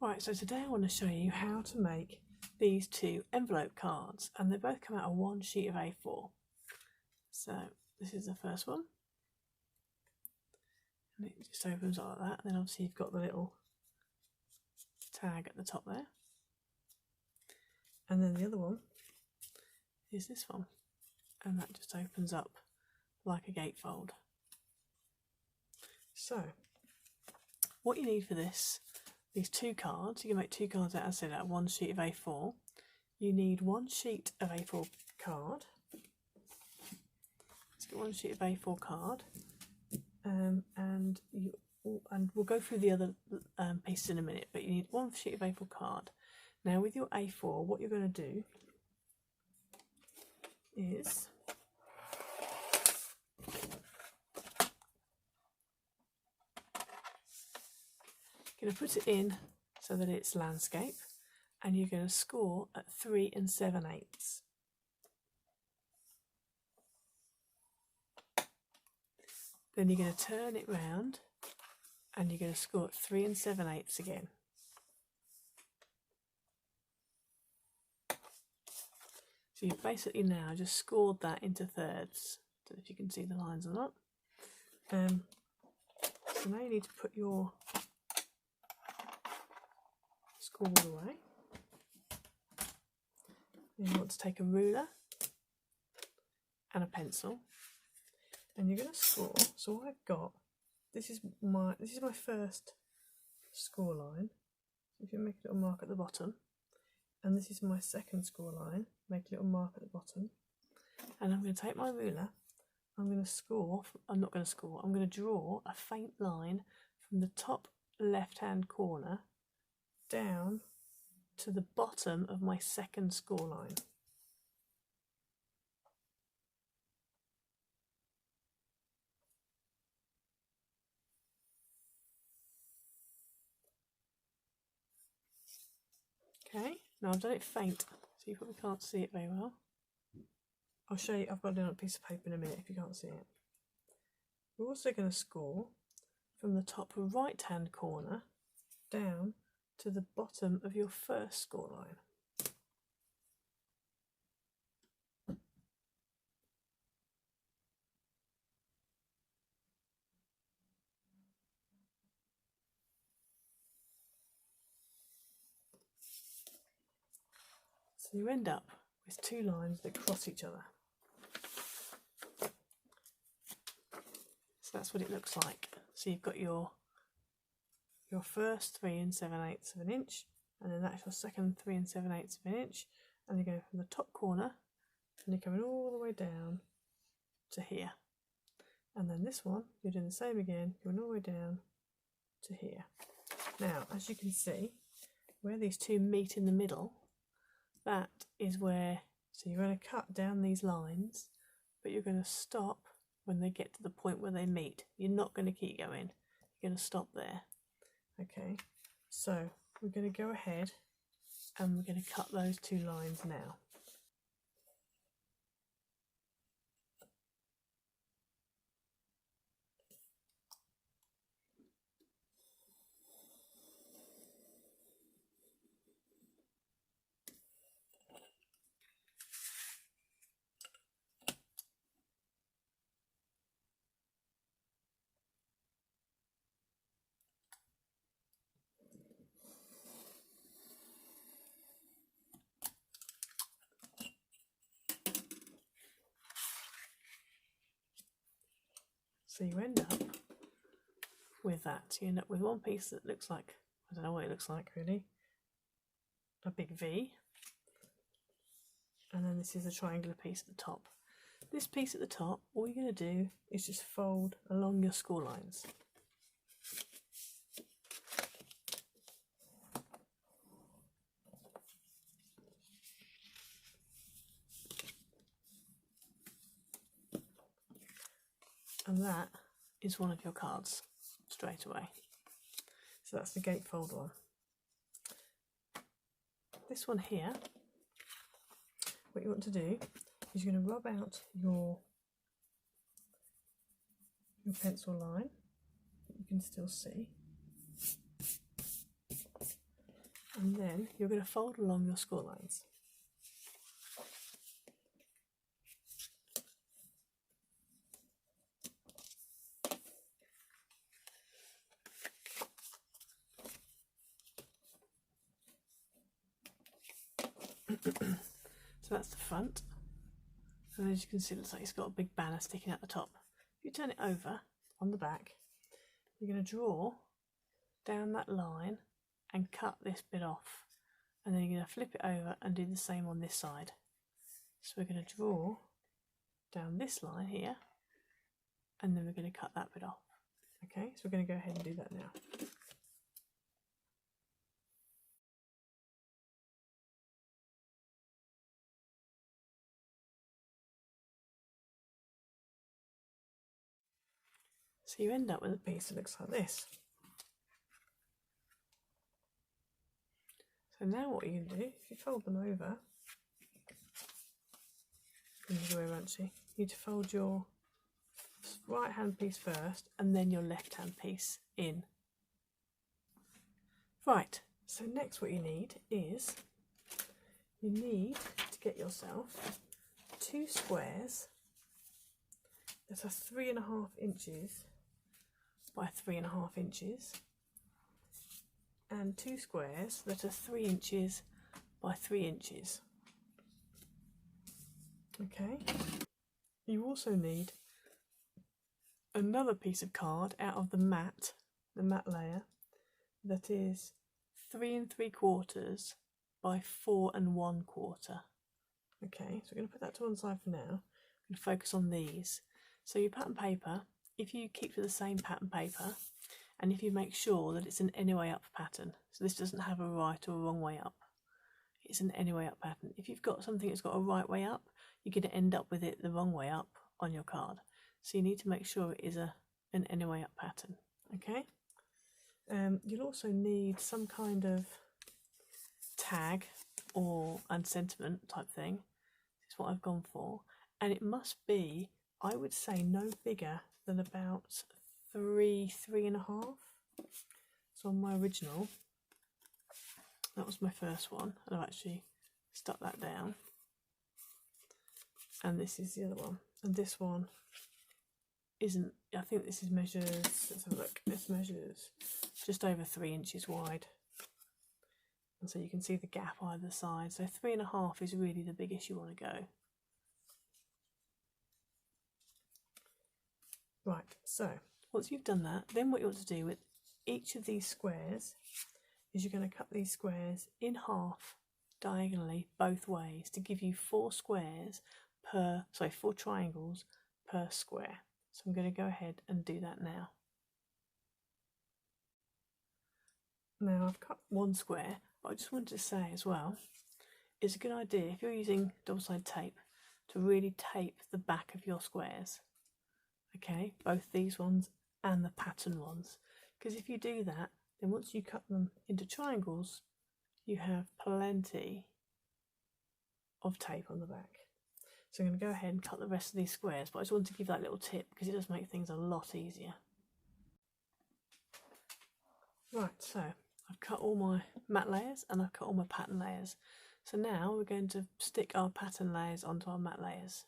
Right, so today I want to show you how to make these two envelope cards, and they both come out of one sheet of A4. So this is the first one, and it just opens like that, and then obviously you've got the little tag at the top there. And then the other one is this one, and that just opens up like a gatefold. So what you need for these two cards, you can make two cards out, as I said, out of one sheet of A4. You need one sheet of A4 card. Let's get one sheet of A4 card, and we'll go through the other pieces in a minute, but you need one sheet of A4 card. Now with your A4, what you're going to do is you're going to put it in so that it's landscape, and you're going to score at 3 7/8. Then you're going to turn it round and you're going to score at 3 7/8 again. So you've basically now just scored that into thirds. I don't know if you can see the lines or not. So now you need to put your score away. Then you want to take a ruler and a pencil, and you're going to score. So what I've got, this is my first score line. If you make a little mark at the bottom, and this is my second score line. Make a little mark at the bottom, and I'm going to take my ruler. I'm going to score. I'm not going to score. I'm going to draw a faint line from the top left-hand corner down to the bottom of my second score line. Okay, now I've done it faint, so you probably can't see it very well. I'll show you, I've got it on a piece of paper in a minute if you can't see it. We're also going to score from the top right-hand corner down to the bottom of your first score line. So you end up with two lines that cross each other. So that's what it looks like. So you've got your first 3 7/8 of an inch, and then that's your second 3 7/8 of an inch, and you go from the top corner and you're coming all the way down to here. And then this one, you're doing the same again, going all the way down to here. Now, as you can see, where these two meet in the middle, that is where, so you're going to cut down these lines, but you're going to stop when they get to the point where they meet. You're not going to keep going. You're going to stop there. Okay, so we're going to go ahead and we're going to cut those two lines now. So you end up with that. You end up with one piece that looks like, I don't know what it looks like really, a big V. And then this is a triangular piece at the top. This piece at the top, all you're going to do is just fold along your score lines. And that is one of your cards straight away. So that's the gatefold one. This one here, what you want to do is you're going to rub out your pencil line that you can still see. And then you're going to fold along your score lines. So that's the front, and as you can see, it looks like it's got a big banner sticking out the top. If you turn it over on the back, you're going to draw down that line and cut this bit off, and then you're going to flip it over and do the same on this side. So we're going to draw down this line here, and then we're going to cut that bit off. Okay, so we're going to go ahead and do that now. So you end up with a piece that looks like this. So now what you can do, if you fold them over, the other way around actually, you need to fold your right hand piece first and then your left hand piece in. Right, so next what you need is, you need to get yourself 2 squares that are 3.5 inches by 3.5 inches, and 2 squares that are 3 inches by 3 inches. Okay, you also need another piece of card out of the mat layer, that is 3 3/4 by 4 1/4. Okay, so we're going to put that to one side for now and focus on these. So your pattern paper, if you keep to the same pattern paper, and if you make sure that it's an any way up pattern, so this doesn't have a right or a wrong way up, it's an any way up pattern. If you've got something that's got a right way up, you're going to end up with it the wrong way up on your card. So you need to make sure it is an any way up pattern. Okay. You'll also need some kind of tag and sentiment type thing. This is what I've gone for, and it must be, I would say, no bigger than about 3.5. So on my original, that was my first one, and I've actually stuck that down. And this is the other one, and this one isn't. I think this is measures. Let's have a look. This measures just over 3 inches wide, and so you can see the gap either side. So 3.5 is really the biggest you want to go. Right. So once you've done that, then what you want to do with each of these squares is you're going to cut these squares in half diagonally both ways to give you 4 triangles per square. So I'm going to go ahead and do that now. Now I've cut 1 square, but I just wanted to say as well, it's a good idea if you're using double-sided tape to really tape the back of your squares. Okay, both these ones and the pattern ones, because if you do that, then once you cut them into triangles, you have plenty of tape on the back. So I'm going to go ahead and cut the rest of these squares, but I just wanted to give that little tip because it does make things a lot easier. Right, so I've cut all my mat layers and I've cut all my pattern layers. So now we're going to stick our pattern layers onto our mat layers.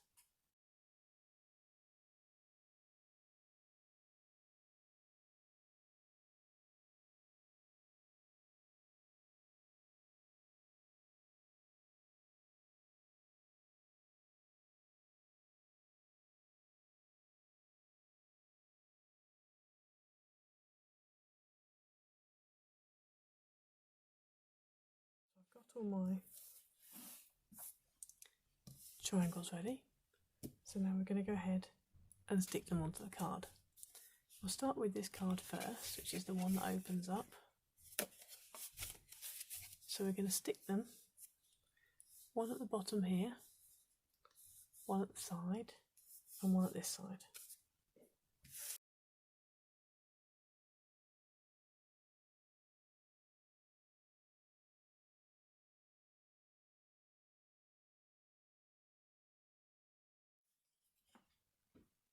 Got all my triangles ready, so now we're going to go ahead and stick them onto the card. We'll start with this card first, which is the one that opens up. So we're going to stick them, one at the bottom here, one at the side, and one at this side.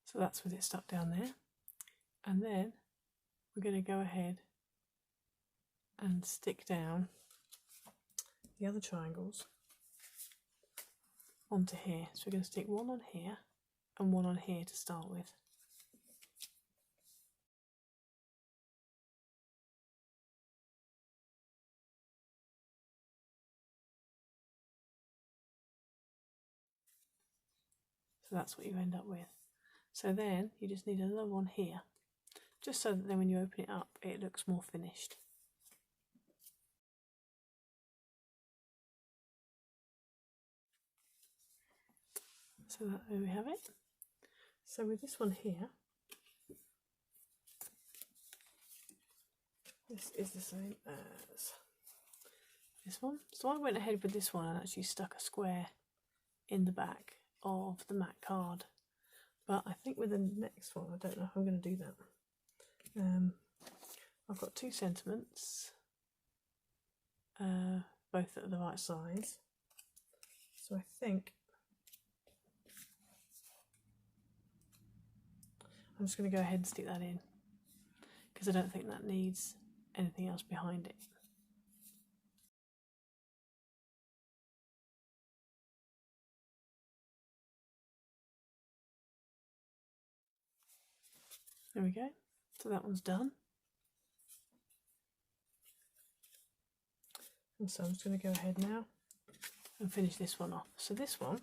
So that's with it stuck down there, and then we're going to go ahead and stick down the other triangles onto here. So we're going to stick one on here and one on here to start with. So that's what you end up with. So then you just need another one here, just so that then when you open it up it looks more finished. So there we have it. So with this one here, this is the same as this one. So I went ahead with this one and actually stuck a square in the back of the MAC card. But I think with the next one, I don't know if I'm going to do that. I've got 2 sentiments, both at the right size. So I think I'm just going to go ahead and stick that in, because I don't think that needs anything else behind it. There we go. So that one's done. And so I'm just going to go ahead now and finish this one off. So this one,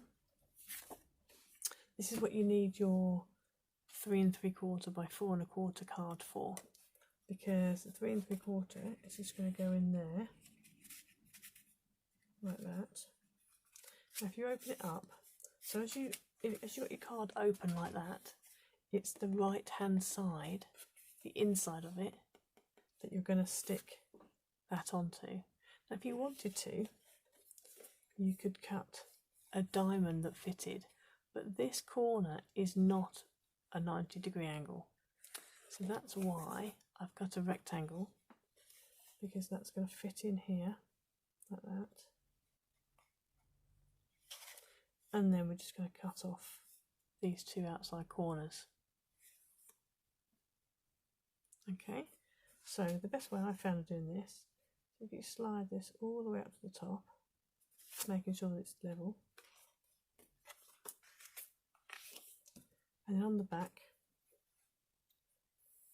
this is what you need your 3 3/4 by 4 1/4 card for, because the 3 3/4 is just going to go in there like that. Now if you open it up, so as you got your card open like that, it's the right hand side, the inside of it, that you're going to stick that onto. Now if you wanted to, you could cut a diamond that fitted, but this corner is not a 90-degree angle, so that's why I've got a rectangle, because that's going to fit in here like that, and then we're just going to cut off these 2 outside corners. Okay, so the best way I found of doing this, if you slide this all the way up to the top, making sure that it's level, and then on the back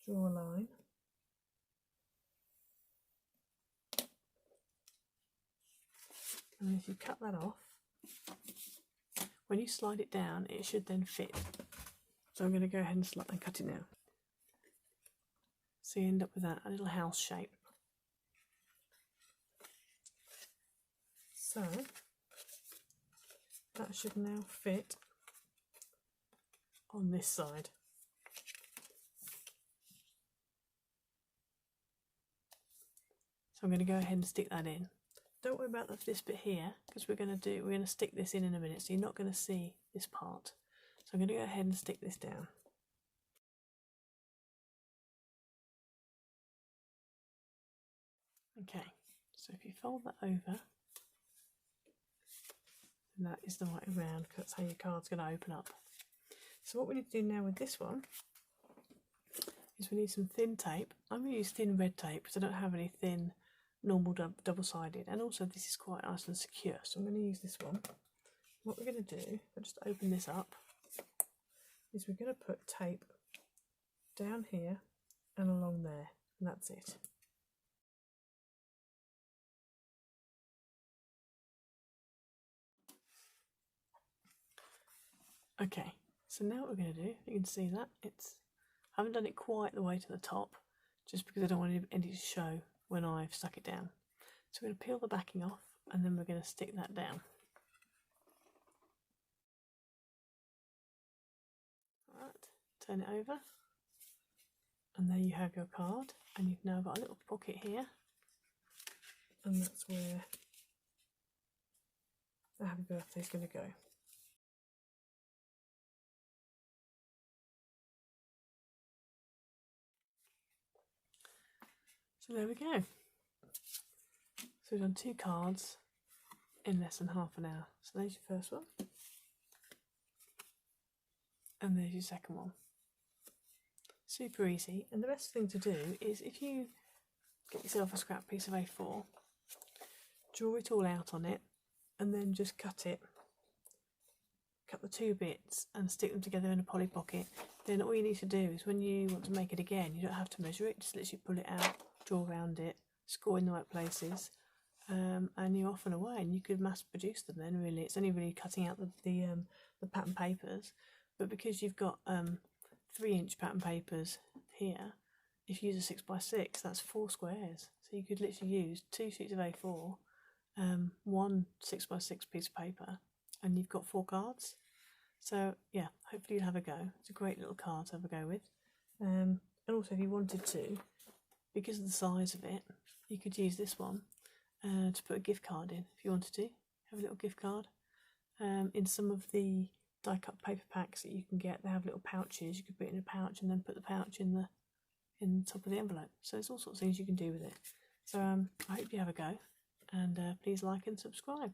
draw a line, and then if you cut that off, when you slide it down it should then fit. So I'm going to go ahead and cut it now. So you end up with that, a little house shape. So that should now fit on this side. So I'm going to go ahead and stick that in. Don't worry about this bit here, because we're going to stick this in a minute, so you're not going to see this part. So I'm going to go ahead and stick this down. Okay, so if you fold that over, and that is the right way around, because that's how your card's going to open up. So what we need to do now with this one is we need some thin tape. I'm going to use thin red tape because I don't have any thin normal double-sided, and also this is quite nice and secure, so I'm going to use this one. What we're going to do, if I just open this up, is we're going to put tape down here and along there, and that's it. Okay, so now what we're going to do, you can see that I haven't done it quite the way to the top, just because I don't want any to show when I've stuck it down. So we're going to peel the backing off, and then we're going to stick that down. Alright, turn it over, and there you have your card, and you've now got a little pocket here, and that's where the happy birthday is going to go. So there we go. So we've done 2 cards in less than half an hour. So there's your first one, and there's your second one. Super easy, and the best thing to do is, if you get yourself a scrap piece of A4, draw it all out on it, and then just cut the two bits and stick them together in a Polly Pocket. Then all you need to do is when you want to make it again, you don't have to measure it, just literally pull it out, draw around it, score in the right places, and you're off and away. And you could mass produce them then, really. It's only really cutting out the pattern papers, but because you've got 3-inch pattern papers here, if you use a 6x6, that's 4 squares. So you could literally use 2 sheets of A4, 1 6x6 piece of paper, and you've got 4 cards. So yeah, hopefully you'll have a go. It's a great little card to have a go with. And also if you wanted to, because of the size of it, you could use this one to put a gift card in if you wanted to. Have a little gift card. In some of the die-cut paper packs that you can get, they have little pouches. You could put it in a pouch and then put the pouch in the top of the envelope. So there's all sorts of things you can do with it. So I hope you have a go, and please like and subscribe.